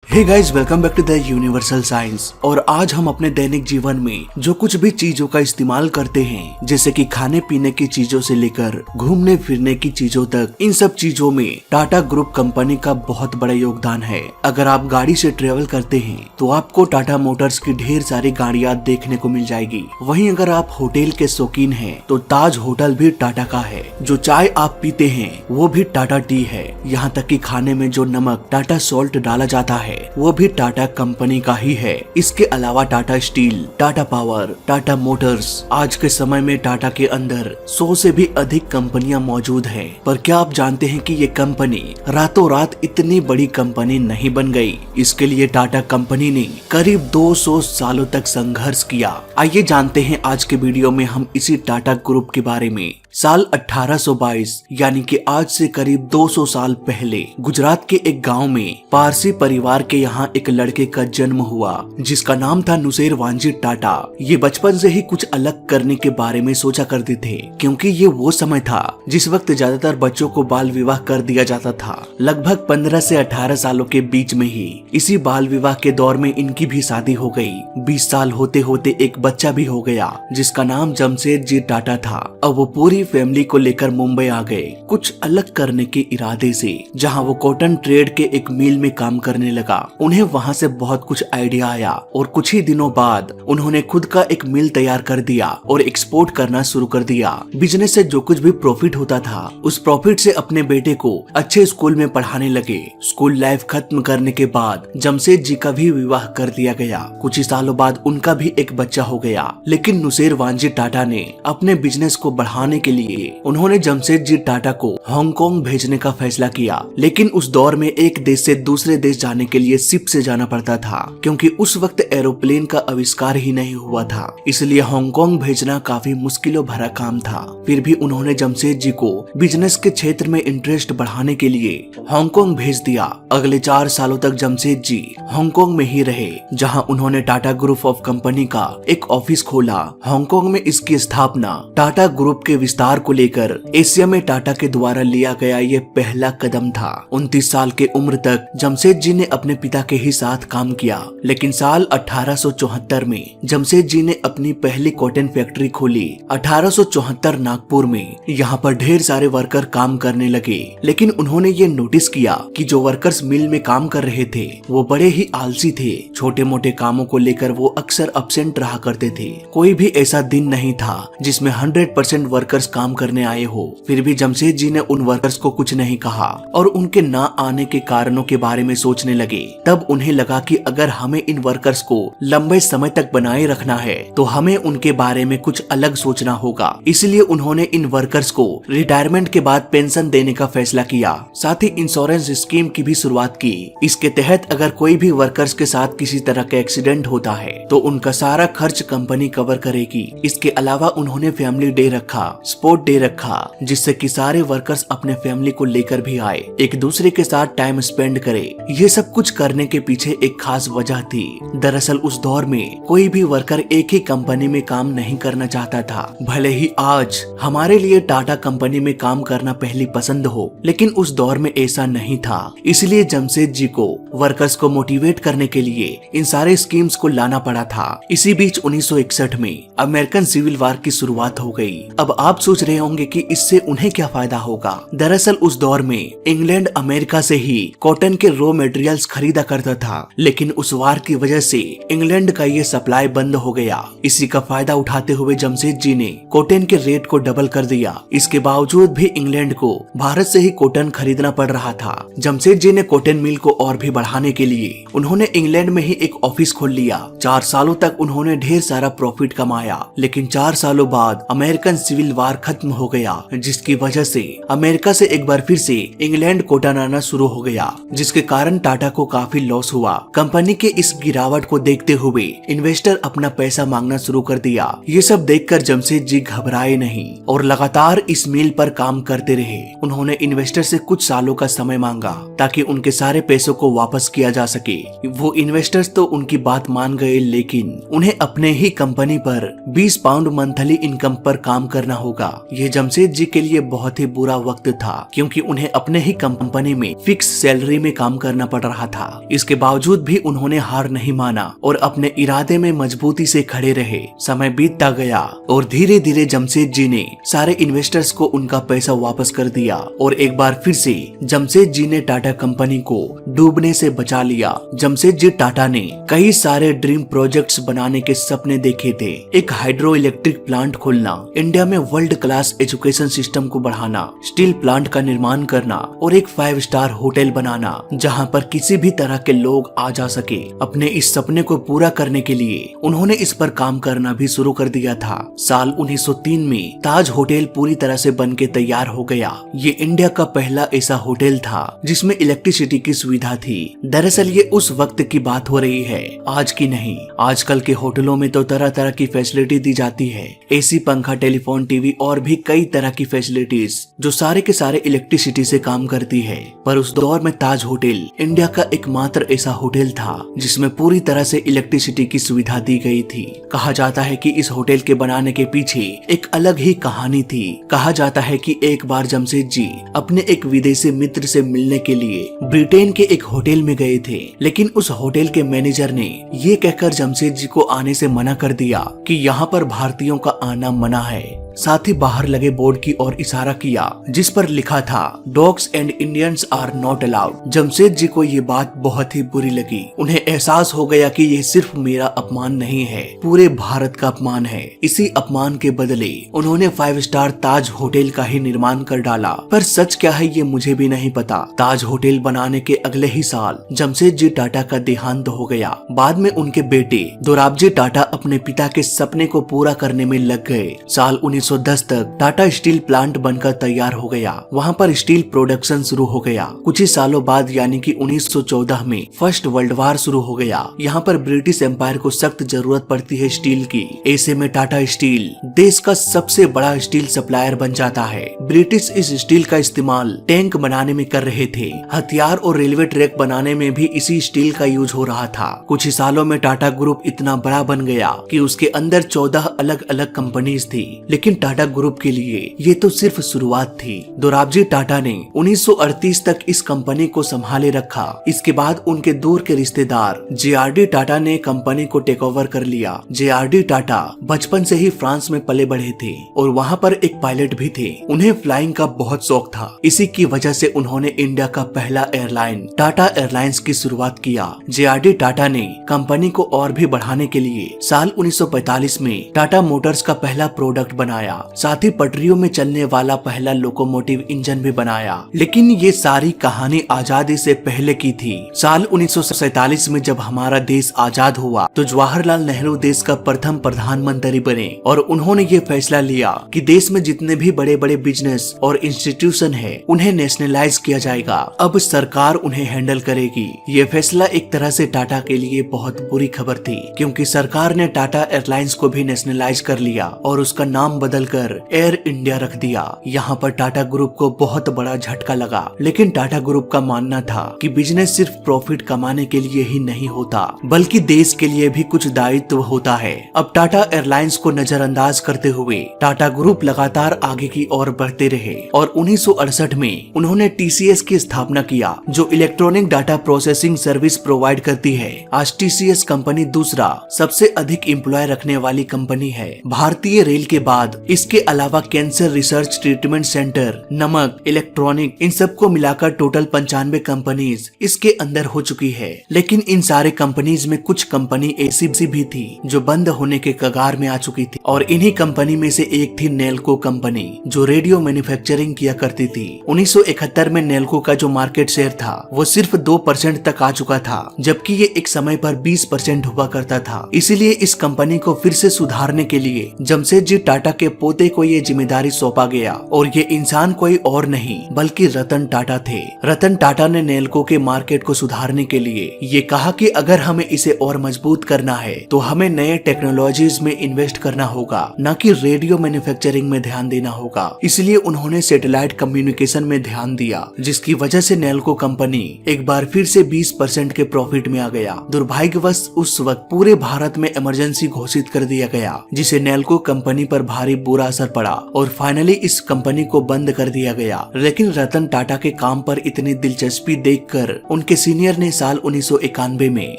Hey guys, welcome back to the universal science. और आज हम अपने दैनिक जीवन में जो कुछ भी चीजों का इस्तेमाल करते हैं, जैसे कि खाने पीने की चीजों से लेकर घूमने फिरने की चीजों तक, इन सब चीजों में टाटा ग्रुप कंपनी का बहुत बड़ा योगदान है। अगर आप गाड़ी से ट्रेवल करते हैं तो आपको टाटा मोटर्स की ढेर सारी गाड़ियां देखने को मिल जाएगी। वहीं अगर आप होटल के शौकीन हैं तो ताज होटल भी टाटा का है। जो चाय आप पीते हैं वो भी टाटा टी है। यहाँ तक कि खाने में जो नमक टाटा सॉल्ट डाला जाता है वो भी टाटा कंपनी का ही है। इसके अलावा Tata steel, Tata power, Tata Motors, आज के समय में टाटा के अंदर 100 से भी अधिक कंपनियां मौजूद हैं। पर क्या आप जानते हैं कि ये कंपनी रातों रात इतनी बड़ी कंपनी नहीं बन गई। इसके लिए टाटा कंपनी ने करीब 200 सालों तक संघर्ष किया। आइए जानते हैं आज के वीडियो में हम इसी टाटा ग्रुप के बारे में। साल 1822 यानी कि आज से करीब 200 साल पहले गुजरात के एक गांव में पारसी परिवार के यहाँ एक लड़के का जन्म हुआ जिसका नाम था नुसेर वांजी टाटा। ये बचपन से ही कुछ अलग करने के बारे में सोचा करते थे, क्योंकि ये वो समय था जिस वक्त ज्यादातर बच्चों को बाल विवाह कर दिया जाता था। लगभग 15 से 18 सालों के बीच में ही इसी बाल विवाह के दौर में इनकी भी शादी हो गई। 20 साल होते होते एक बच्चा भी हो गया जिसका नाम जमशेदजी टाटा था। अब वो पूरी फैमिली को लेकर मुंबई आ गए कुछ अलग करने के इरादे से, जहां वो कॉटन ट्रेड के एक मिल में काम करने लगा। उन्हें वहां से बहुत कुछ आइडिया आया और कुछ ही दिनों बाद उन्होंने खुद का एक मिल तैयार कर दिया और एक्सपोर्ट करना शुरू कर दिया। बिजनेस से जो कुछ भी प्रॉफिट होता था उस प्रॉफिट से अपने बेटे को अच्छे स्कूल में पढ़ाने लगे। स्कूल लाइफ खत्म करने के बाद जमशेद जी का भी विवाह कर दिया गया। कुछ ही सालों बाद उनका भी एक बच्चा हो गया। लेकिन नुसेर वांजी टाटा ने अपने बिजनेस को बढ़ाने के लिए उन्होंने जमशेद जी टाटा को हांगकांग भेजने का फैसला किया। लेकिन उस दौर में एक देश से दूसरे देश जाने के लिए शिप से जाना पड़ता था, क्योंकि उस वक्त एरोप्लेन का आविष्कार ही नहीं हुआ था। इसलिए हांगकांग भेजना काफी मुश्किलों भरा काम था। फिर भी उन्होंने जमशेद जी को बिजनेस के क्षेत्र में इंटरेस्ट बढ़ाने के लिए हांगकांग भेज दिया। अगले 4 सालों तक जमशेद जी हांगकांग में ही रहे, जहां उन्होंने टाटा ग्रुप ऑफ कंपनी का एक ऑफिस खोला। हांगकांग में इसकी स्थापना टाटा ग्रुप के विस्तार को लेकर एशिया में टाटा के द्वारा लिया गया ये पहला कदम था। 29 साल के उम्र तक जमशेद जी ने अपने पिता के ही साथ काम किया। लेकिन साल 1874 में जमशेद जी ने अपनी पहली कॉटन फैक्ट्री खोली 1874 नागपुर में। यहाँ पर ढेर सारे वर्कर काम करने लगे। लेकिन उन्होंने ये नोटिस किया कि जो वर्कर्स मिल में काम कर रहे थे वो बड़े ही आलसी थे। छोटे मोटे कामों को लेकर वो अक्सर अब्सेंट रहा करते थे। कोई भी ऐसा दिन नहीं था जिसमें 100% वर्कर्स काम करने आए हो। फिर भी जमशेद जी ने उन वर्कर्स को कुछ नहीं कहा और उनके ना आने के कारणों के बारे में सोचने लगे। तब उन्हें लगा कि अगर हमें इन वर्कर्स को लंबे समय तक बनाए रखना है तो हमें उनके बारे में कुछ अलग सोचना होगा। इसलिए उन्होंने इन वर्कर्स को रिटायरमेंट के बाद पेंशन देने का फैसला किया। साथ ही इंश्योरेंस स्कीम की भी शुरुआत की। इसके तहत अगर कोई भी वर्कर्स के साथ किसी तरह का एक्सीडेंट होता है तो उनका सारा खर्च कंपनी कवर करेगी। इसके अलावा उन्होंने फैमिली डे रखा, स्पोर्ट डे रखा, जिससे कि सारे वर्कर्स अपने फैमिली को लेकर भी आए, एक दूसरे के साथ टाइम स्पेंड करे। ये सब कुछ करने के पीछे एक खास वजह थी। दरअसल उस दौर में कोई भी वर्कर एक ही कंपनी में काम नहीं करना चाहता था। भले ही आज हमारे लिए टाटा कंपनी में काम करना पहली पसंद हो, लेकिन उस दौर में ऐसा नहीं था। इसलिए जमशेद जी को वर्कर्स को मोटिवेट करने के लिए इन सारे स्कीम्स को लाना पड़ा था। इसी बीच 1961 में अमेरिकन सिविल वार की शुरुआत हो गई। अब आप सोच रहे होंगे कि इससे उन्हें क्या फायदा होगा। दरअसल उस दौर में इंग्लैंड अमेरिका से ही कॉटन के रॉ मटेरियल्स खरीदा करता था। लेकिन उस वार की वजह से इंग्लैंड का ये सप्लाई बंद हो गया। इसी का फायदा उठाते हुए जमशेद जी ने कॉटन के रेट को डबल कर दिया। इसके बावजूद भी इंग्लैंड को भारत से ही कॉटन खरीदना पड़ रहा था। जमशेद जी ने कॉटन मिल को और भी बढ़ाने के लिए उन्होंने इंग्लैंड में ही एक ऑफिस खोल लिया। 4 सालों तक उन्होंने ढेर सारा प्रॉफिट कमाया। लेकिन 4 सालों बाद अमेरिकन सिविल वार खत्म हो गया, जिसकी वजह से अमेरिका से एक बार फिर से इंग्लैंड कॉटन आना शुरू हो गया, जिसके कारण टाटा को काफी लॉस हुआ। कंपनी के इस गिरावट को देखते हुए इन्वेस्टर अपना पैसा मांगना शुरू कर दिया। ये सब देखकर जमशेद जी घबराए नहीं और लगातार इस मिल पर काम करते रहे। उन्होंने इन्वेस्टर से कुछ सालों का समय मांगा ताकि उनके सारे पैसों को वापस किया जा सके। वो इन्वेस्टर्स तो उनकी बात मान गए, लेकिन उन्हें अपने ही कंपनी पर 20 पाउंड मंथली इनकम पर काम करना होगा। होगा। ये जमशेद जी के लिए बहुत ही बुरा वक्त था, क्योंकि उन्हें अपने ही कंपनी में फिक्स सैलरी में काम करना पड़ रहा था। इसके बावजूद भी उन्होंने हार नहीं माना और अपने इरादे में मजबूती से खड़े रहे। समय बीतता गया और धीरे धीरे जमशेद जी ने सारे इन्वेस्टर्स को उनका पैसा वापस कर दिया और एक बार फिर से जमशेद जी ने टाटा कंपनी को डूबने से बचा लिया। जमशेद जी टाटा ने कई सारे ड्रीम प्रोजेक्ट्स बनाने के सपने देखे थे। एक हाइड्रो इलेक्ट्रिक प्लांट खोलना, इंडिया में वर्ल्ड क्लास एजुकेशन सिस्टम को बढ़ाना, स्टील प्लांट का निर्माण करना और एक 5 स्टार होटल बनाना जहां पर किसी भी तरह के लोग आ जा सके। अपने इस सपने को पूरा करने के लिए उन्होंने इस पर काम करना भी शुरू कर दिया था। साल 1903 में ताज होटल पूरी तरह से बन के तैयार हो गया। ये इंडिया का पहला ऐसा होटल था जिसमें इलेक्ट्रिसिटी की सुविधा थी। दरअसल ये उस वक्त की बात हो रही है, आज की नहीं। आजकल के होटलों में तो तरह तरह की फैसिलिटी दी जाती है, एसी, पंखा, टेलीफोन, टीवी और भी कई तरह की फैसिलिटीज जो सारे के सारे इलेक्ट्रिसिटी से काम करती है। पर उस दौर में ताज होटल इंडिया का एकमात्र ऐसा होटल था जिसमें पूरी तरह से इलेक्ट्रिसिटी की सुविधा दी गई थी। कहा जाता है कि इस होटल के बनाने के पीछे एक अलग ही कहानी थी। कहा जाता है कि एक बार जमशेद जी अपने एक विदेशी मित्र से मिलने के लिए ब्रिटेन के एक होटल में गए थे, लेकिन उस होटल के मैनेजर ने ये कहकर जमशेद जी को आने से मना कर दिया कि यहाँ पर भारतीयों का आना मना है। साथ ही बाहर लगे बोर्ड की ओर इशारा किया जिस पर लिखा था dogs and Indians are not allowed. Jamshed ji को ये बात बहुत ही बुरी लगी। उन्हें एहसास हो गया कि ये सिर्फ मेरा अपमान नहीं है, पूरे भारत का अपमान है। इसी अपमान के बदले उन्होंने 5 स्टार ताज होटल का ही निर्माण कर डाला। पर सच क्या है ये मुझे भी नहीं पता। ताज होटल बनाने के अगले ही साल जमशेद जी टाटा का देहांत हो गया। बाद में उनके बेटे दोराबजी टाटा अपने पिता के सपने को पूरा करने में लग गए। साल 1910 तक टाटा स्टील प्लांट बनकर तैयार हो गया। वहाँ पर स्टील प्रोडक्शन शुरू हो गया। कुछ ही सालों बाद यानी कि 1914 में फर्स्ट वर्ल्ड वार शुरू हो गया। यहाँ पर ब्रिटिश एम्पायर को सख्त जरूरत पड़ती है स्टील की। ऐसे में टाटा स्टील देश का सबसे बड़ा स्टील सप्लायर बन जाता है। ब्रिटिश इस स्टील का इस्तेमाल टैंक बनाने में कर रहे थे। हथियार और रेलवे ट्रैक बनाने में भी इसी स्टील का यूज हो रहा था। कुछ ही सालों में टाटा ग्रुप इतना बड़ा बन गया कि उसके अंदर 14 अलग अलग कंपनीज थी। लेकिन टाटा ग्रुप के लिए ये तो सिर्फ शुरुआत थी। दोराबजी टाटा ने 1938 तक इस कंपनी को संभाले रखा। इसके बाद उनके दूर के रिश्तेदार JRD टाटा ने कंपनी को टेक ओवर कर लिया। JRD टाटा बचपन से ही फ्रांस में पले बढ़े थे और वहाँ पर एक पायलट भी थे। उन्हें फ्लाइंग का बहुत शौक था। इसी की वजह से उन्होंने इंडिया का पहला एयरलाइन टाटा एयरलाइंस की शुरुआत किया। JRD टाटा ने कंपनी को और भी बढ़ाने के लिए साल 1945 में टाटा मोटर्स का पहला प्रोडक्ट बनाया। साथ ही पटरियों में चलने वाला पहला लोकोमोटिव इंजन भी बनाया। लेकिन ये सारी कहानी आजादी से पहले की थी। साल 1947 में जब हमारा देश आजाद हुआ तो जवाहरलाल नेहरू देश का प्रथम प्रधानमंत्री बने और उन्होंने ये फैसला लिया कि देश में जितने भी बड़े बड़े बिजनेस और इंस्टीट्यूशन है उन्हें नेशनलाइज किया जाएगा। अब सरकार उन्हें हैंडल करेगी। ये फैसला एक तरह से टाटा के लिए बहुत बुरी खबर थी, क्योंकि सरकार ने टाटा एयरलाइंस को भी नेशनलाइज कर लिया और उसका नाम बदलकर एयर इंडिया रख दिया। यहाँ पर टाटा ग्रुप को बहुत बड़ा झटका लगा। लेकिन टाटा ग्रुप का मानना था कि बिजनेस सिर्फ प्रॉफिट कमाने के लिए ही नहीं होता, बल्कि देश के लिए भी कुछ दायित्व होता है। अब टाटा एयरलाइंस को नजरअंदाज करते हुए टाटा ग्रुप लगातार आगे की ओर बढ़ते रहे और 1968 में उन्होंने TCS की स्थापना किया, जो electronic data processing service provide करती है। आज TCS कंपनी दूसरा सबसे अधिक एम्प्लॉय रखने वाली कंपनी है। भारतीय रेल के बाद इसके अलावा कैंसर रिसर्च ट्रीटमेंट सेंटर, नमक, इलेक्ट्रॉनिक, इन सबको मिलाकर टोटल 95 कंपनीज इसके अंदर हो चुकी है। लेकिन इन सारे कंपनीज में कुछ कंपनी ऐसी भी थी जो बंद होने के कगार में आ चुकी थी और इन्हीं कंपनी में से एक थी नेल्को कंपनी, जो रेडियो मैन्युफैक्चरिंग किया करती थी। 1971 में नेल्को का जो मार्केट शेयर था वो सिर्फ 2% तक आ चुका था, जबकि ये एक समय पर 20% हुआ करता था। इसीलिए इस कंपनी को फिर से सुधारने के लिए जमशेद जी टाटा के पोते को ये जिम्मेदारी सौंपा गया और ये इंसान कोई और नहीं बल्कि रतन टाटा थे। रतन टाटा ने नेल्को के मार्केट को सुधारने के लिए ये कहा कि अगर हमें इसे और मजबूत करना है तो हमें नए टेक्नोलॉजीज में इन्वेस्ट करना होगा, न कि रेडियो मैन्युफैक्चरिंग में ध्यान देना होगा। इसलिए उन्होंने सैटेलाइट कम्युनिकेशन में ध्यान दिया, जिसकी वजह से नेल्को कंपनी एक बार फिर से 20% के प्रॉफिट में आ गया। दुर्भाग्यवश उस वक्त पूरे भारत में इमरजेंसी घोषित कर दिया गया जिसे नेल्को कंपनी पर भारी बुरा असर पड़ा और फाइनली इस कंपनी को बंद कर दिया गया। लेकिन रतन टाटा के काम पर इतनी दिलचस्पी देखकर उनके सीनियर ने साल 1991 में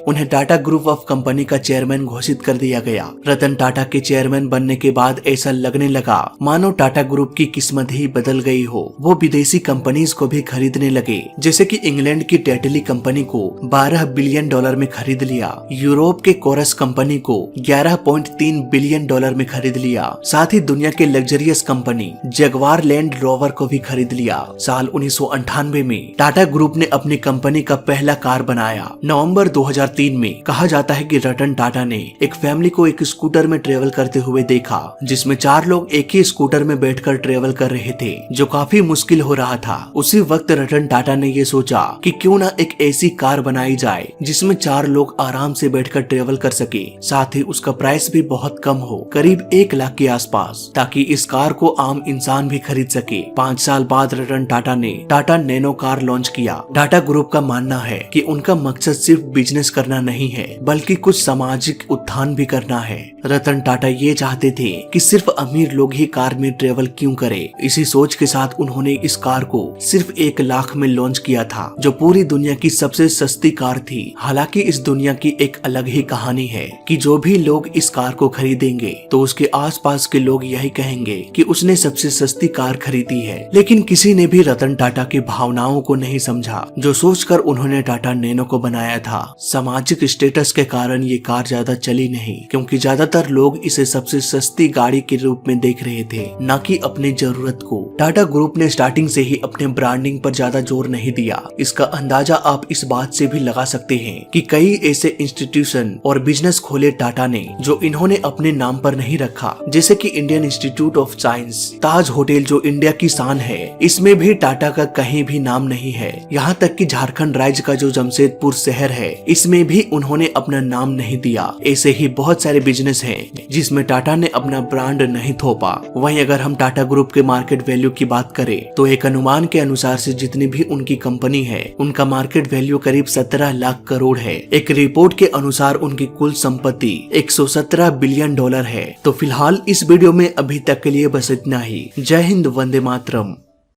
उन्हें टाटा ग्रुप ऑफ कंपनी का चेयरमैन घोषित कर दिया गया। रतन टाटा के चेयरमैन बनने के बाद ऐसा लगने लगा मानो टाटा ग्रुप की किस्मत ही बदल गई हो। वो विदेशी कंपनीज को भी खरीदने लगे, जैसे कि इंग्लैंड की टेटली कंपनी को $12 बिलियन में खरीद लिया, यूरोप के कोरस कंपनी को $11.3 बिलियन में खरीद लिया। साथ ही दुनिया के लग्जरियस कंपनी जगवार लैंड रोवर को भी खरीद लिया। साल 1998 में टाटा ग्रुप ने अपनी कंपनी का पहला कार बनाया। नवंबर 2003 में कहा जाता है कि रतन टाटा ने एक फैमिली को एक स्कूटर में ट्रेवल करते हुए देखा, जिसमें 4 लोग एक ही स्कूटर में बैठकर ट्रेवल कर रहे थे, जो काफी मुश्किल हो रहा था। उसी वक्त रतन टाटा ने ये सोचा कि क्यों ना एक ऐसी कार बनाई जाए जिसमें 4 लोग आराम से बैठकर ट्रेवल कर सके, साथ ही उसका प्राइस भी बहुत कम हो, करीब 1 लाख के आसपास, ताकि इस कार को आम इंसान भी खरीद सके। 5 साल बाद रतन टाटा ने टाटा नैनो कार लॉन्च किया। टाटा ग्रुप का मानना है कि उनका मकसद सिर्फ बिजनेस करना नहीं है, बल्कि कुछ सामाजिक उत्थान भी करना है। रतन टाटा ये चाहते थे कि सिर्फ अमीर लोग ही कार में ट्रेवल क्यों करें। इसी सोच के साथ उन्होंने इस कार को सिर्फ 1 लाख में लॉन्च किया था, जो पूरी दुनिया की सबसे सस्ती कार थी। हालांकि इस दुनिया की एक अलग ही कहानी है कि जो भी लोग इस कार को खरीदेंगे तो उसके आसपास के लोग यही कहेंगे कि उसने सबसे सस्ती कार खरीदी है। लेकिन किसी ने भी रतन टाटा की भावनाओं को नहीं समझा, जो सोचकर उन्होंने टाटा नैनो को बनाया था। सामाजिक स्टेटस के कारण ये कार ज्यादा चली नहीं, क्योंकि ज्यादातर लोग इसे सबसे सस्ती गाड़ी के रूप में देख रहे थे, न कि अपनी जरूरत को। टाटा ग्रुप ने स्टार्टिंग से ही अपने ब्रांडिंग पर ज्यादा जोर नहीं दिया। इसका अंदाजा आप इस बात से भी लगा सकते हैं कि कई ऐसे इंस्टीट्यूशन और बिजनेस खोले टाटा ने, जो इन्होंने अपने नाम पर नहीं रखा, जैसे कि Indian institute of science, Taj hotel जो इंडिया की शान है, इसमें भी टाटा का कहीं भी नाम नहीं है। यहाँ तक कि झारखंड राज्य का जो जमशेदपुर शहर है, इसमें भी उन्होंने अपना नाम नहीं दिया। ऐसे ही बहुत सारे बिजनेस हैं जिसमें टाटा ने अपना ब्रांड नहीं थोपा। वहीं अगर हम टाटा ग्रुप के मार्केट वैल्यू की बात करें तो एक अनुमान के अनुसार से जितनी भी उनकी कंपनी है, उनका मार्केट वैल्यू करीब 17 लाख करोड़ है। एक रिपोर्ट के अनुसार उनकी कुल संपत्ति $117 बिलियन है। तो फिलहाल इस वीडियो में अभी तक के लिए बस इतना ही। जय हिंद, वंदे मातरम।